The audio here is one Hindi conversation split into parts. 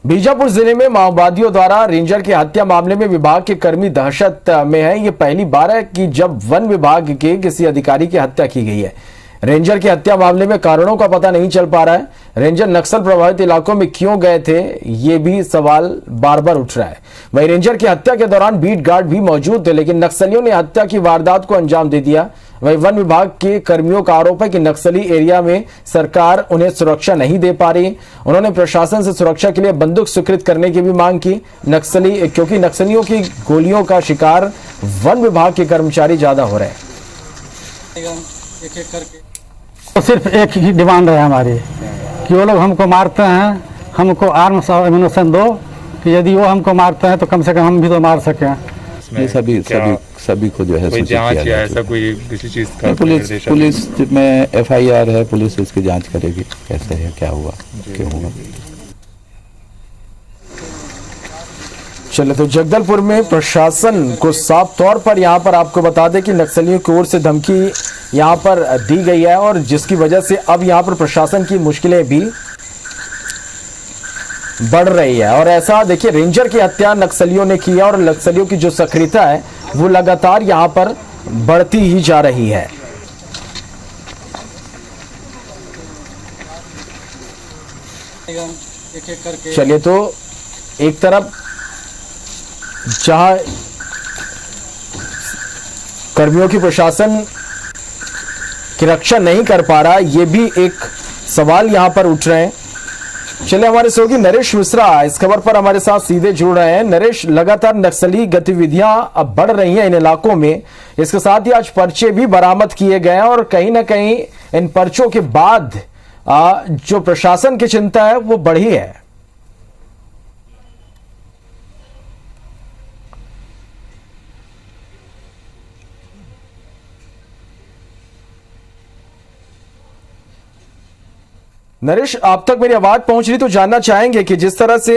बीजापुर जिले में माओवादियों द्वारा रेंजर की हत्या मामले में विभाग के कर्मी दहशत में हैं। ये पहली बार है कि जब वन विभाग के किसी अधिकारी की हत्या की गई है। रेंजर की हत्या मामले में कारणों का पता नहीं चल पा रहा है। रेंजर नक्सल प्रभावित इलाकों में क्यों गए थे, ये भी सवाल बार बार उठ रहा है। वहीं रेंजर की हत्या के दौरान बीट गार्ड भी मौजूद थे, लेकिन नक्सलियों ने हत्या की वारदात को अंजाम दे दिया। वहीं वन विभाग के कर्मियों का आरोप है कि नक्सली एरिया में सरकार उन्हें सुरक्षा नहीं दे पा रही। उन्होंने प्रशासन से सुरक्षा के लिए बंदूक स्वीकृत करने की भी मांग की, क्योंकि नक्सलियों की गोलियों का शिकार वन विभाग के कर्मचारी ज्यादा हो रहे हैं। तो सिर्फ एक ही डिमांड है हमारी कि वो लोग हमको मारते हैं, हमको आर्म्स और एम्यूनिशन दो, कि यदि वो हमको मारते हैं तो कम से कम हम भी तो मार सकें। ये सभी को जो है कोई जांच या ऐसा कोई किसी चीज का पुलिस में FIR है, पुलिस इसकी जांच करेगी कैसे है, क्या हुआ, क्यों हुआ। चले तो जगदलपुर में प्रशासन को साफ तौर पर यहां पर आपको बता दें कि नक्सलियों की ओर से धमकी यहां पर दी गई है और जिसकी वजह से अब यहां पर प्रशासन की मुश्किलें भी बढ़ रही है। और ऐसा देखिए, रेंजर की हत्या नक्सलियों ने की है और नक्सलियों की जो सक्रियता है वो लगातार यहां पर बढ़ती ही जा रही है। चलिए तो एक तरफ जहां कर्मियों की प्रशासन की रक्षा नहीं कर पा रहा, ये भी एक सवाल यहां पर उठ रहे हैं। चलिए हमारे सहयोगी नरेश मिश्रा इस खबर पर हमारे साथ सीधे जुड़ रहे हैं। नरेश, लगातार नक्सली गतिविधियां अब बढ़ रही हैं इन इलाकों में, इसके साथ ही आज पर्चे भी बरामद किए गए हैं और कहीं ना कहीं इन पर्चों के बाद जो प्रशासन की चिंता है वो बढ़ी है। नरेश, आप तक मेरी आवाज पहुंच रही तो जानना चाहेंगे कि जिस तरह से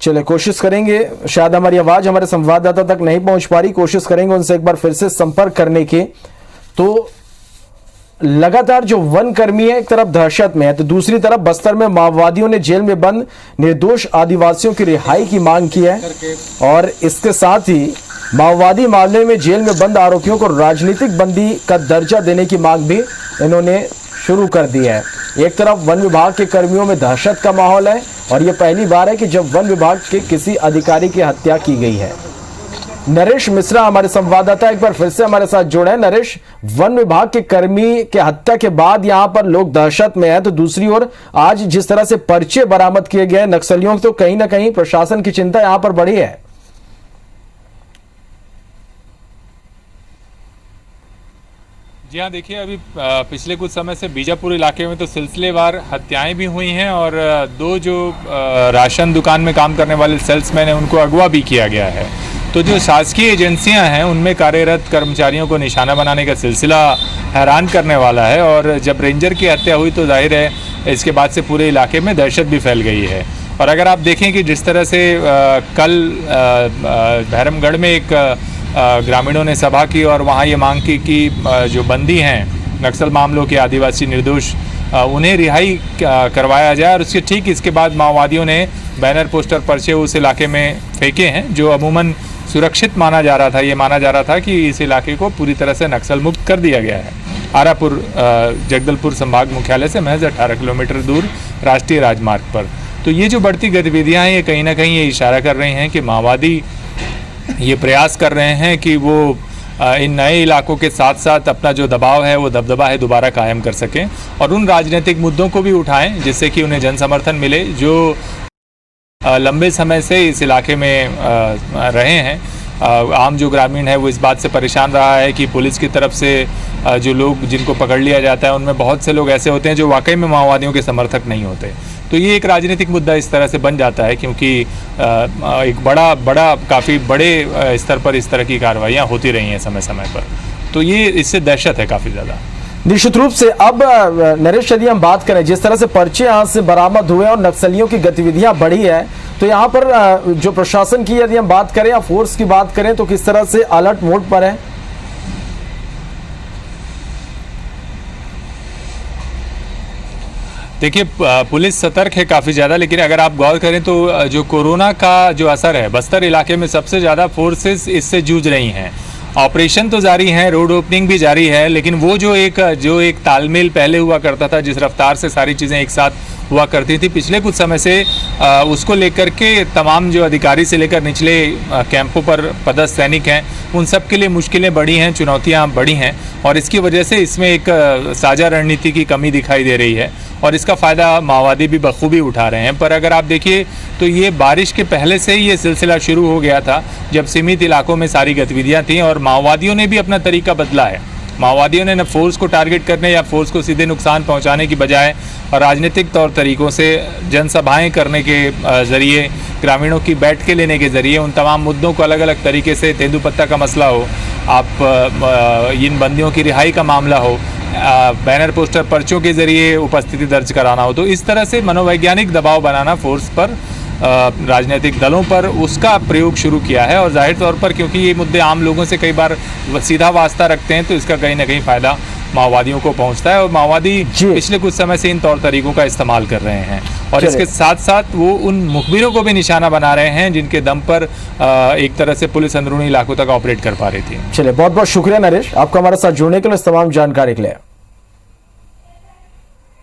चले कोशिश करेंगे, शायद हमारी आवाज हमारे संवाददाता तक नहीं पहुंच पा रही, कोशिश करेंगे उनसे एक बार फिर से संपर्क करने के। तो लगातार जो वन कर्मी है एक तरफ दहशत में है, तो दूसरी तरफ बस्तर में माओवादियों ने जेल में बंद निर्दोष आदिवासियों की रिहाई की मांग की है और इसके साथ ही माओवादी मामले में जेल में बंद आरोपियों को राजनीतिक बंदी का दर्जा देने की मांग भी इन्होंने शुरू कर दी है। एक तरफ वन विभाग के कर्मियों में दहशत का माहौल है और यह पहली बार है कि जब वन विभाग के किसी अधिकारी की हत्या की गई है। नरेश मिश्रा हमारे संवाददाता एक बार फिर से हमारे साथ जुड़े हैं। नरेश, वन विभाग के कर्मी के हत्या के बाद यहां पर लोग दहशत में हैं, तो दूसरी ओर आज जिस तरह से पर्चे बरामद किए गए नक्सलियों, तो कहीं ना कहीं प्रशासन की चिंता यहां पर बढ़ी है। जी हाँ, देखिए अभी पिछले कुछ समय से बीजापुर इलाके में तो सिलसिलेवार हत्याएं भी हुई हैं और दो जो राशन दुकान में काम करने वाले सेल्समैन हैं उनको अगवा भी किया गया है। तो जो शासकीय एजेंसियां हैं उनमें कार्यरत कर्मचारियों को निशाना बनाने का सिलसिला हैरान करने वाला है और जब रेंजर की हत्या हुई तो जाहिर है इसके बाद से पूरे इलाके में दहशत भी फैल गई है। और अगर आप देखें कि जिस तरह से कल भैरमगढ़ में एक ग्रामीणों ने सभा की और वहाँ ये मांग की कि जो बंदी हैं नक्सल मामलों के आदिवासी निर्दोष उन्हें रिहाई करवाया जाए और उसके ठीक इसके बाद माओवादियों ने बैनर पोस्टर पर्चे उस इलाके में फेंके हैं जो अमूमन सुरक्षित माना जा रहा था। ये माना जा रहा था कि इस इलाके को पूरी तरह से नक्सल मुक्त कर दिया गया है। आरापुर जगदलपुर संभाग मुख्यालय से महज 18 किलोमीटर दूर राष्ट्रीय राजमार्ग पर। तो ये जो बढ़ती गतिविधियाँ हैं ये कहीं ना कहीं ये इशारा कर रही हैं कि माओवादी ये प्रयास कर रहे हैं कि वो इन नए इलाकों के साथ साथ अपना जो दबाव है वो दबदबा है दोबारा कायम कर सकें और उन राजनीतिक मुद्दों को भी उठाएं जिससे कि उन्हें जन समर्थन मिले जो लंबे समय से इस इलाके में रहे हैं। आम जो ग्रामीण है वो इस बात से परेशान रहा है कि पुलिस की तरफ से जो लोग जिनको पकड़ लिया जाता है उनमें बहुत से लोग ऐसे होते हैं जो वाकई में माओवादियों के समर्थक नहीं होते। तो ये एक राजनीतिक मुद्दा इस तरह से बन जाता है क्योंकि एक बड़ा काफ़ी बड़े स्तर पर इस तरह की कार्रवाइयाँ होती रही हैं समय समय पर। तो ये इससे दहशत है काफ़ी ज़्यादा। निश्चित रूप से। अब नरेश, यदि हम बात करें जिस तरह से पर्चे यहाँ से बरामद हुए और नक्सलियों की गतिविधियां बढ़ी है, तो यहाँ पर जो प्रशासन की यदि हम बात करें या फोर्स की बात करें तो किस तरह से अलर्ट मोड पर है? देखिए पुलिस सतर्क है काफ़ी ज़्यादा, लेकिन अगर आप गौर करें तो जो कोरोना का जो असर है बस्तर इलाके में सबसे ज़्यादा फोर्सेस इससे जूझ रही हैं। ऑपरेशन तो जारी है, रोड ओपनिंग भी जारी है, लेकिन वो जो एक तालमेल पहले हुआ करता था, जिस रफ्तार से सारी चीज़ें एक साथ हुआ करती थी, पिछले कुछ समय से उसको लेकर के तमाम जो अधिकारी से लेकर निचले कैंपों पर पदस्थ सैनिक हैं, उन सब के लिए मुश्किलें बढ़ी हैं, चुनौतियां बढ़ी हैं, और इसकी वजह से इसमें एक साझा रणनीति की कमी दिखाई दे रही है और इसका फ़ायदा माओवादी भी बखूबी उठा रहे हैं। पर अगर आप देखिए तो ये बारिश के पहले से ही ये सिलसिला शुरू हो गया था, जब सीमित इलाकों में सारी गतिविधियां थीं, और माओवादियों ने भी अपना तरीका बदला है। माओवादियों ने न फोर्स को टारगेट करने या फोर्स को सीधे नुकसान पहुंचाने की बजाय राजनीतिक तौर तरीक़ों से जनसभाएं करने के ज़रिए, ग्रामीणों की बैठकें लेने के ज़रिए उन तमाम मुद्दों को अलग अलग तरीके से, तेंदुपत्ता का मसला हो, आप इन बंदियों की रिहाई का मामला हो, बैनर पोस्टर पर्चों के ज़रिए उपस्थिति दर्ज कराना हो, तो इस तरह से मनोवैज्ञानिक दबाव बनाना फोर्स पर, राजनीतिक दलों पर, उसका प्रयोग शुरू किया है। और जाहिर तौर पर क्योंकि ये मुद्दे आम लोगों से कई बार सीधा वास्ता रखते हैं, तो इसका कहीं ना कहीं फ़ायदा माओवादियों को पहुंचता है, और माओवादी पिछले कुछ समय से इन तौर तरीकों का इस्तेमाल कर रहे हैं, और इसके साथ साथ वो उन मुखबिरों को भी निशाना बना रहे हैं जिनके दम पर एक तरह से पुलिस अंदरूनी इलाकों तक ऑपरेट कर पा रही थी। चलिए, बहुत बहुत शुक्रिया नरेश, आपका हमारे साथ जुड़ने के लिए, इस तमाम जानकारी के लिए।